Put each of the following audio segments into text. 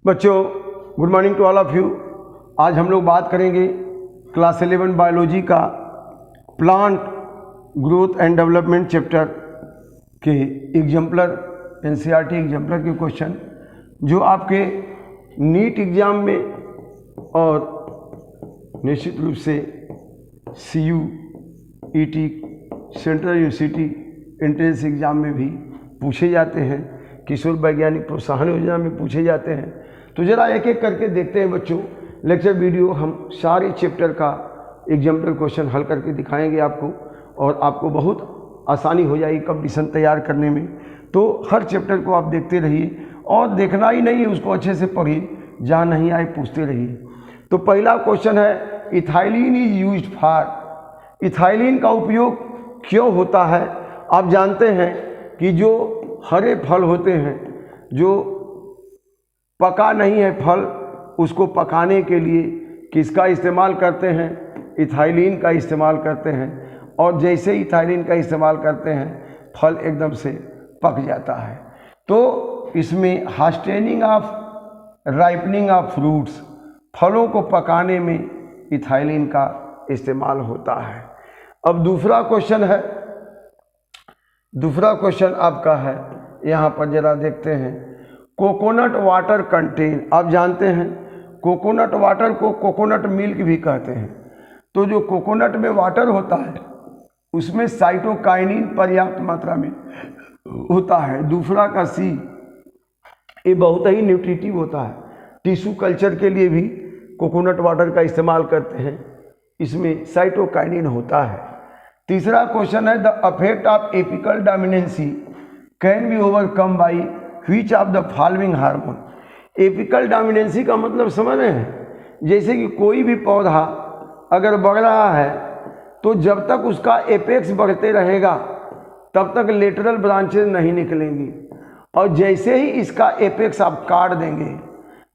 बच्चों, good morning to all of you. आज हम लोग बात करेंगे क्लास 11 बायोलॉजी का plant growth and development chapter के एग्जाम्पलर एनसीईआरटी एग्जाम्पलर के क्वेश्चन जो आपके नीट एग्ज़ाम में और निश्चित रूप से CUET central university entrance exam में भी पूछे जाते हैं, किशोर वैज्ञानिक प्रोत्साहन योजना में पूछे जाते हैं। तो ज़रा एक एक करके देखते हैं बच्चों। लेक्चर वीडियो हम सारे चैप्टर का एग्जाम्पल क्वेश्चन हल करके दिखाएंगे आपको, और आपको बहुत आसानी हो जाएगी कंपटीशन तैयार करने में। तो हर चैप्टर को आप देखते रहिए, और देखना ही नहीं है, उसको अच्छे से पढ़िए, जहाँ नहीं आए पूछते रहिए। तो पहला क्वेश्चन है, ethylene is used for. Ethylene का उपयोग क्यों होता है? आप जानते हैं कि जो हरे फल होते हैं, जो पका नहीं है फल, उसको पकाने के लिए किसका इस्तेमाल करते हैं? इथाइलिन का इस्तेमाल करते हैं। और जैसे ही इथाइलिन का इस्तेमाल करते हैं, फल एकदम से पक जाता है। तो इसमें हास्टेनिंग ऑफ राइपनिंग ऑफ फ्रूट्स, फलों को पकाने में इथाइलिन का इस्तेमाल होता है। अब दूसरा क्वेश्चन है, दूसरा क्वेश्चन आपका है, यहाँ पर जरा देखते हैं। कोकोनट वाटर कंटेन, आप जानते हैं कोकोनट वाटर को कोकोनट मिल्क भी कहते हैं। तो जो कोकोनट में वाटर होता है उसमें साइटोकाइनिन पर्याप्त मात्रा में होता है। दूसरा का C, ये बहुत ही न्यूट्रिटिव होता है। टिश्यू कल्चर के लिए भी कोकोनट वाटर का इस्तेमाल करते हैं, इसमें साइटोकाइनिन होता है। तीसरा क्वेश्चन है, the affect of apical dominancy can be overcome by which of the following hormone. Apical dominancy का मतलब समझ रहे हैं? जैसे कि कोई भी पौधा अगर बढ़ रहा है तो जब तक उसका एपेक्स बढ़ते रहेगा तब तक लेटरल ब्रांचेज नहीं निकलेंगी, और जैसे ही इसका एपेक्स आप काट देंगे,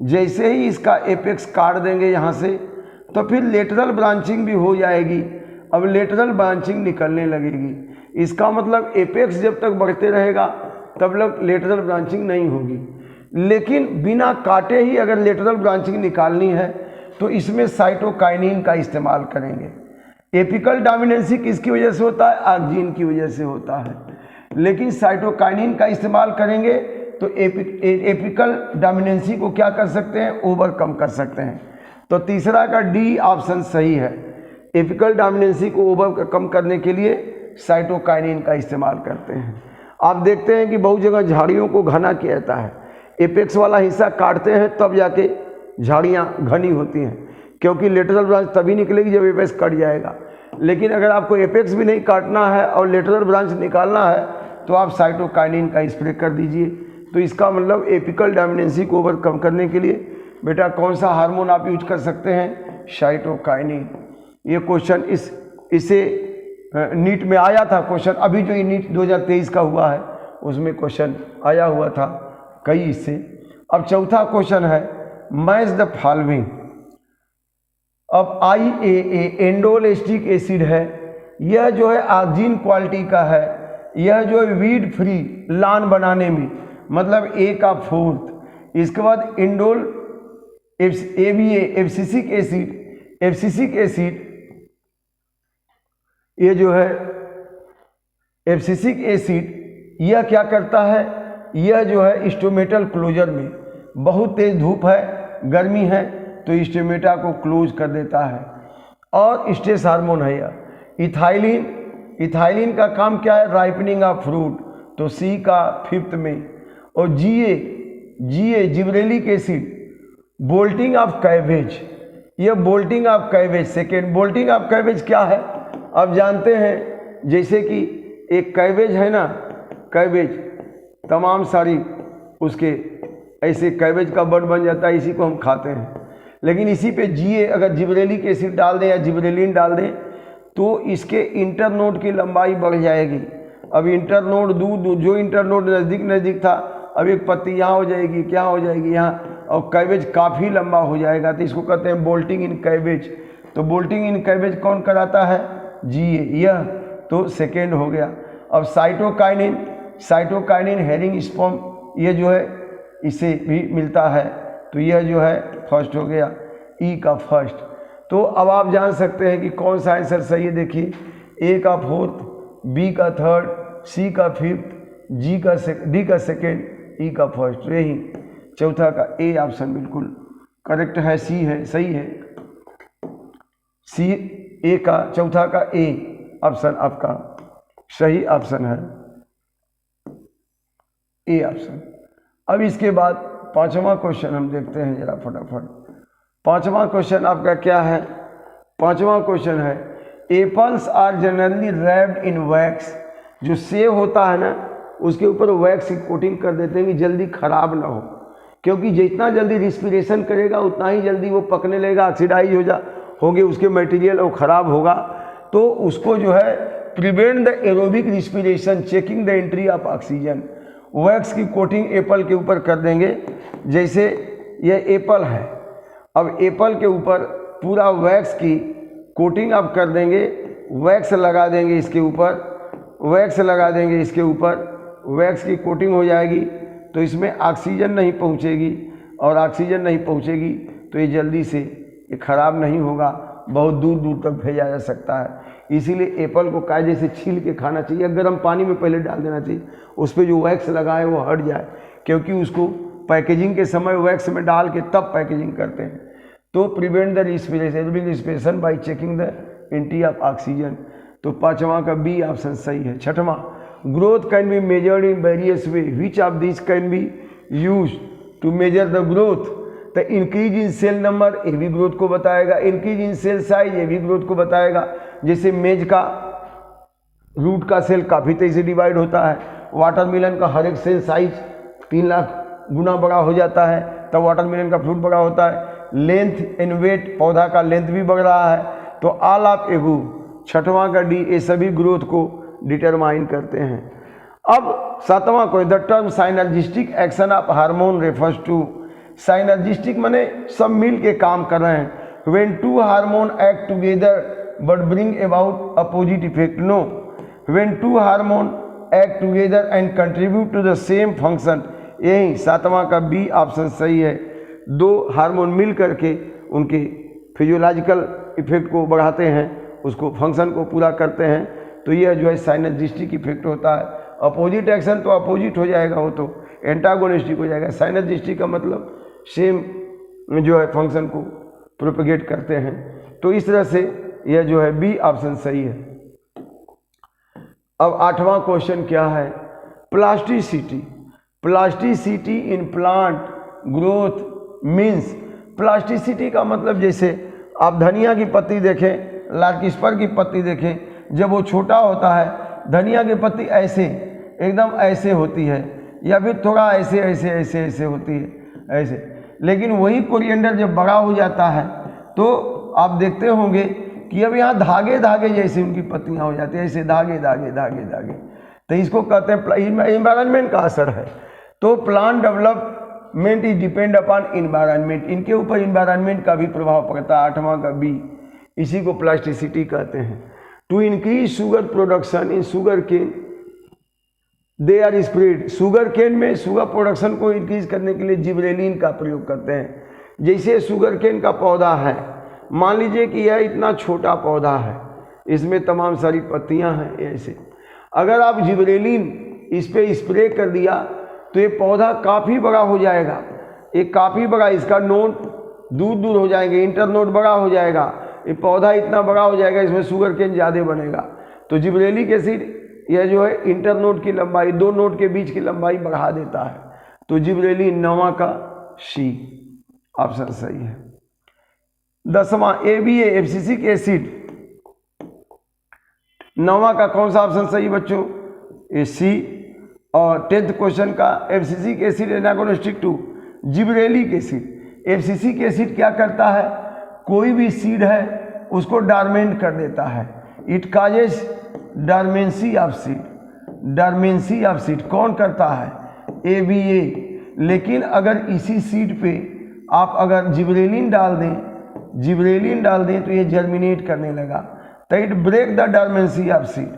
जैसे ही इसका एपेक्स काट देंगे यहाँ से, तो फिर लेटरल ब्रांचिंग भी हो जाएगी। अब लेटरल ब्रांचिंग निकलने लगेगी। इसका मतलब एपेक्स जब तक बढ़ते रहेगा तब तक लेटरल ब्रांचिंग नहीं होगी। लेकिन बिना काटे ही अगर लेटरल ब्रांचिंग निकालनी है तो इसमें साइटोकाइनिन का इस्तेमाल करेंगे। एपिकल डोमिनेंसी किसकी वजह से होता है? ऑक्सिन की वजह से होता है। लेकिन साइटोकाइनिन का इस्तेमाल करेंगे तो एपिकल डोमिनेंसी को क्या कर सकते हैं? ओवरकम कर सकते हैं। तो तीसरा का D ऑप्शन सही है। एपिकल डोमिनेंसी को ओवरकम करने के लिए साइटोकाइनिन का इस्तेमाल करते हैं। आप देखते हैं कि बहुत जगह झाड़ियों को घना किया जाता है। एपेक्स वाला हिस्सा काटते हैं तब जाके झाड़ियाँ घनी होती हैं, क्योंकि लेटरल ब्रांच तभी निकलेगी जब एपेक्स कट जाएगा। लेकिन अगर आपको एपेक्स भी नहीं काटना है और लेटरल ब्रांच निकालना है तो आप साइटोकाइनिन का स्प्रे कर दीजिए। तो इसका मतलब एपिकल डोमिनेंसी को ओवरकम करने के लिए बेटा कौन सा हार्मोन आप यूज कर सकते हैं? साइटोकाइनिन। ये क्वेश्चन इसे नीट में आया था क्वेश्चन, अभी जो ये नीट 2023 का हुआ है उसमें क्वेश्चन आया हुआ था कई इससे। अब चौथा क्वेश्चन है, मैच द फॉलोइंग। अब IAA एंडोल-एस्टिक एसिड है, यह जो है ऑक्सिन क्वालिटी का है। यह जो है वीड फ्री लान बनाने में, मतलब A का 4th। इसके बाद इंडोल ABA एब्सिसिक एसिड, ये जो है एब्सिसिक एसिड, यह क्या करता है? यह जो है स्टोमेटल क्लोजर में, बहुत तेज धूप है, गर्मी है, तो स्टोमेटा को क्लोज कर देता है। और स्ट्रेस हार्मोन है यह। इथाइलिन का काम क्या है? राइपनिंग ऑफ फ्रूट, तो C का 5th में। और GA gibberellic acid, bolting of cabbage, यह bolting of cabbage 2nd। Bolting of cabbage क्या है? आप जानते हैं जैसे कि एक कैबेज है ना, कैबेज तमाम सारी उसके ऐसे कैबेज का बड बन जाता है, इसी को हम खाते हैं। लेकिन इसी पे GA अगर जिब्रेलिक एसिड डाल दें या जिब्रेलिन डाल दें तो इसके इंटरनोड की लंबाई बढ़ जाएगी। अब इंटरनोड जो इंटरनोड नज़दीक था, अब एक पत्ती यहाँ हो जाएगी, क्या हो जाएगी यहाँ, और कैबेज काफ़ी लंबा हो जाएगा। तो इसको कहते हैं बोल्टिंग इन कैबेज। तो बोल्टिंग इन कैबेज कौन कराता है? GA, यह तो 2nd हो गया। अब साइटोकाइनिन हेरिंग स्पर्म, ये जो है इसे भी मिलता है तो यह जो है फर्स्ट हो गया, ई का फर्स्ट। तो अब आप जान सकते हैं कि कौन सा आंसर सही है। देखिए, ए का फोर्थ, बी का थर्ड, सी का फिफ्थ, डी का सेकेंड, ई का फर्स्ट। यही चौथा का ए ऑप्शन बिल्कुल करेक्ट है, सी है, सही है। सी ए का चौथा का ए ऑप्शन आपका सही ऑप्शन है, ए ऑप्शन। अब इसके बाद पांचवा क्वेश्चन हम देखते हैं जरा फटाफट। पांचवा क्वेश्चन आपका क्या है? पांचवा क्वेश्चन है, apples are generally wrapped in wax. जो सेब होता है ना, उसके ऊपर वैक्स की कोटिंग कर देते हैं कि जल्दी खराब ना हो, क्योंकि जितना जल्दी रिस्पिरेशन करेगा उतना ही जल्दी वो पकने लगेगा, ऑक्सीडाइज होंगे उसके मटेरियल और ख़राब होगा। तो उसको जो है prevent the aerobic respiration, checking the entry of oxygen, wax की कोटिंग एप्पल के ऊपर कर देंगे। जैसे यह एप्पल है, अब एप्पल के ऊपर पूरा वैक्स की कोटिंग आप कर देंगे, वैक्स लगा देंगे इसके ऊपर, वैक्स लगा देंगे इसके ऊपर, वैक्स की कोटिंग हो जाएगी तो इसमें ऑक्सीजन नहीं पहुंचेगी, और ऑक्सीजन नहीं पहुंचेगी तो ये जल्दी से ये ख़राब नहीं होगा, बहुत दूर दूर तक भेजा जा सकता है। इसीलिए एप्पल को कायदे से छील के खाना चाहिए, गर्म पानी में पहले डाल देना चाहिए, उस पर जो वैक्स लगा है वो हट जाए, क्योंकि उसको पैकेजिंग के समय वैक्स में डाल के तब पैकेजिंग करते हैं। तो prevent the respiration by checking the entry of oxygen. तो पांचवा का बी ऑप्शन सही है। छठवां, growth can be measured in various way, which of this can be use to measure the growth? तो इंक्रीज इन सेल नंबर, ये भी growth को बताएगा, इंक्रीज इन सेल साइज, ये भी ग्रोथ को बताएगा। जैसे मेज का रूट का सेल काफ़ी तेजी से डिवाइड होता है, वाटरमेलन का हर एक सेल साइज 3 लाख गुना बड़ा हो जाता है, तब वाटरमेलन का फ्रूट बड़ा होता है। लेंथ एंड वेट, पौधा का लेंथ भी बढ़ रहा है। तो ऑल ऑफ एबू, छठवां का डी, ये सभी ग्रोथ को डिटरमाइन करते हैं। अब सातवां को, the term synergistic action of hormone refers to. Synergistic माने सब मिल के काम कर रहे हैं। When two hormone act together but bring about opposite effect, no. When two hormone act together and contribute to the same function, यही सातवां का बी ऑप्शन सही है। दो हार्मोन मिल करके उनके फिजियोलॉजिकल इफेक्ट को बढ़ाते हैं, उसको फंक्शन को पूरा करते हैं, तो यह जो है साइनर्जिस्टिक इफेक्ट होता है। अपोजिट एक्शन तो अपोजिट हो जाएगा, वो तो एंटागोनिस्टिक हो जाएगा। साइनर्जिस्टिक का मतलब सेम जो है फंक्शन को प्रोपेगेट करते हैं। तो इस तरह से यह जो है बी ऑप्शन सही है। अब आठवां क्वेश्चन क्या है? Plasticity. Plasticity in plant growth means, plasticity का मतलब जैसे आप धनिया की पत्ती देखें, लार्किस्पर की पत्ती देखें, जब वो छोटा होता है धनिया की पत्ती ऐसे एकदम ऐसे होती है, या फिर थोड़ा ऐसे ऐसे ऐसे ऐसे होती है ऐसे। लेकिन वही कोरिएंडर जब बड़ा हो जाता है तो आप देखते होंगे कि अब यहाँ धागे धागे जैसे उनकी पत्तियाँ हो जाती है, ऐसे धागे धागे धागे धागे। तो इसको कहते हैं इन्वायरमेंट का असर है। तो plant development is depend upon environment, इनके ऊपर इन्वायरमेंट का भी प्रभाव पड़ता है। आठवां का बी, इसी को प्लास्टिसिटी कहते हैं। To increase sugar production in sugarcane they are spread. Sugarcane में शुगर प्रोडक्शन को इंक्रीज करने के लिए जिबरेलिन का प्रयोग करते हैं। जैसे शुगर केन का पौधा है, मान लीजिए कि यह इतना छोटा पौधा है, इसमें तमाम सारी पत्तियां हैं ऐसे, अगर आप जिबरेलिन इस पे स्प्रे कर दिया तो ये पौधा काफ़ी बड़ा हो जाएगा। ये काफ़ी बड़ा, इसका नोट दूर दूर हो जाएंगे, इंटर नोट बड़ा हो जाएगा, ये पौधा इतना बड़ा हो जाएगा, इसमें शुगर केन ज़्यादा बनेगा। तो जिबरेलिक एसिड यह जो है इंटर नोट की लंबाई, दो नोट के बीच की लंबाई बढ़ा देता है। तो जिबरेलिन नौवां का सी ऑप्शन सही है। दसवां ABA एब्सिसिक एसिड, नौवां का कौन सा ऑप्शन सही बच्चों? ए सी। और 10th क्वेश्चन का abscisic acid antagonistic to gibberellic acid. Abscisic acid क्या करता है? कोई भी सीड है उसको डार्मेंट कर देता है। It causes dormancy of seed, dormancy of seed कौन करता है? ABA। लेकिन अगर इसी सीड पे आप अगर जिबरेलिन डाल दें, जिबरेलिन डाल दें तो ये जर्मिनेट करने लगा। तो it break the dormancy of seed,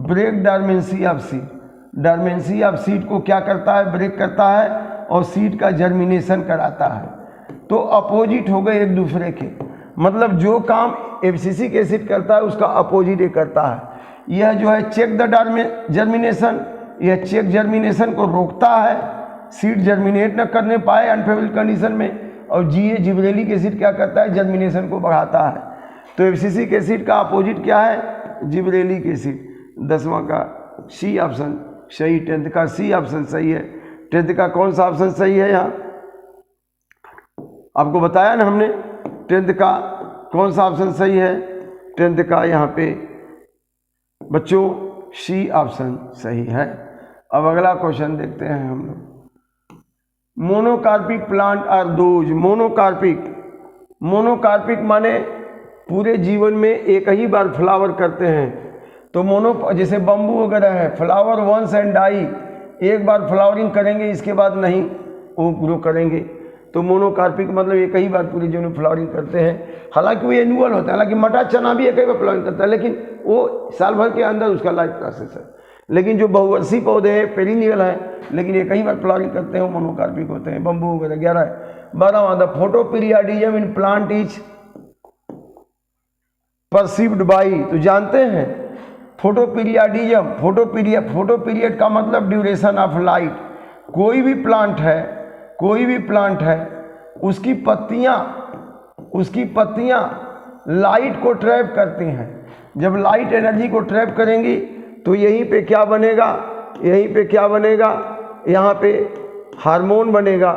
break dormancy of seed. Dormancy of seed को क्या करता है? ब्रेक करता है और सीड का जर्मिनेशन कराता है। तो अपोजिट हो गए एक दूसरे के, मतलब जो काम एब्सिसिक एसिड करता है उसका अपोजिट ये करता है। यह जो है चेक द जर्मिनेशन, यह चेक जर्मिनेशन को रोकता है, सीड जर्मिनेट न करने पाए अनफेवरेबल कंडीशन में। और जिबरेलिक एसिड क्या करता है, जर्मिनेशन को बढ़ाता है। तो एब्सिसिक एसिड का अपोजिट क्या है, जिबरेलिक एसिड। 10वां का सी ऑप्शन सही, 10th का सी ऑप्शन सही है। 10th का कौन सा ऑप्शन सही है, यहाँ आपको बताया ना हमने 10th का कौन सा ऑप्शन सही है। 10th का यहाँ पे बच्चों सी ऑप्शन सही है। अब अगला क्वेश्चन देखते हैं हम लोग। Monocarpic plant are those, monocarpic माने पूरे जीवन में एक ही बार फ्लावर करते हैं। तो जैसे बम्बू वगैरह है, फ्लावर वंस एंड डाई, एक बार फ्लावरिंग करेंगे इसके बाद नहीं वो ग्रो करेंगे। तो मोनोकार्पिक मतलब एक ही बार पूरे जीवन में फ्लावरिंग करते हैं। हालांकि वो एनुअल होता है, हालांकि मटर चना भी एक ही बार फ्लावरिंग करता है, लेकिन वो साल भर के अंदर उसका लाइफ प्रोसेस है। लेकिन जो बहुवर्षीय पौधे हैं, पेरिनियल हैं, लेकिन ये कई बार फ्लावरिंग करते हैं, वो मोनोकार्पिक होते हैं। बम्बू वगैरह 11 है। 12वां the photoperiodism in plant is perceived by, तो जानते हैं फोटोपीरियडिज्म, फोटोपीरियड का मतलब ड्यूरेशन ऑफ लाइट। कोई भी प्लांट है उसकी पत्तियां लाइट को ट्रैप करती हैं। जब लाइट एनर्जी को ट्रैप करेंगी तो यहीं पे क्या बनेगा, यहाँ पे हार्मोन बनेगा।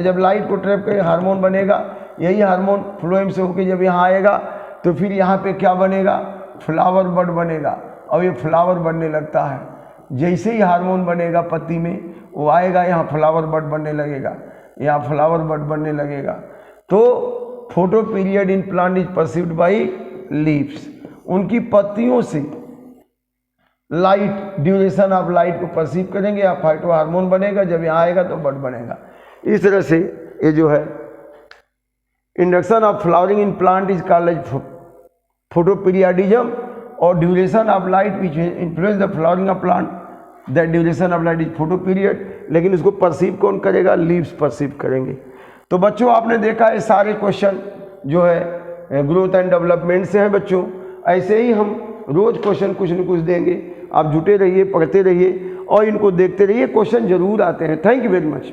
जब लाइट को ट्रैप करें हार्मोन बनेगा, यही हार्मोन फ्लोएम से होकर जब यहाँ आएगा तो फिर यहाँ पे क्या बनेगा, फ्लावर बड बनेगा। और ये फ्लावर बनने लगता है, जैसे ही हार्मोन बनेगा पत्ती में वो आएगा, यहाँ फ्लावर बड बनने लगेगा। तो photo period in plant is perceived by leaves, उनकी पत्तियों से लाइट, ड्यूरेशन ऑफ लाइट को परसीव करेंगे, या फाइटो हार्मोन बनेगा, जब यहाँ आएगा तो बड बनेगा। इस तरह से ये जो है induction of flowering in plant is called as photoperiodism, और duration of light which influence the flowering of plant, that duration of light is photoperiod. लेकिन इसको परसीव कौन करेगा, लीव्स परसीव करेंगे। तो बच्चों आपने देखा है सारे क्वेश्चन जो है ग्रोथ एंड डेवलपमेंट से हैं बच्चों। ऐसे ही हम रोज क्वेश्चन कुछ न कुछ देंगे, आप जुटे रहिए, पढ़ते रहिए और इनको देखते रहिए, क्वेश्चन जरूर आते हैं। Thank you very much.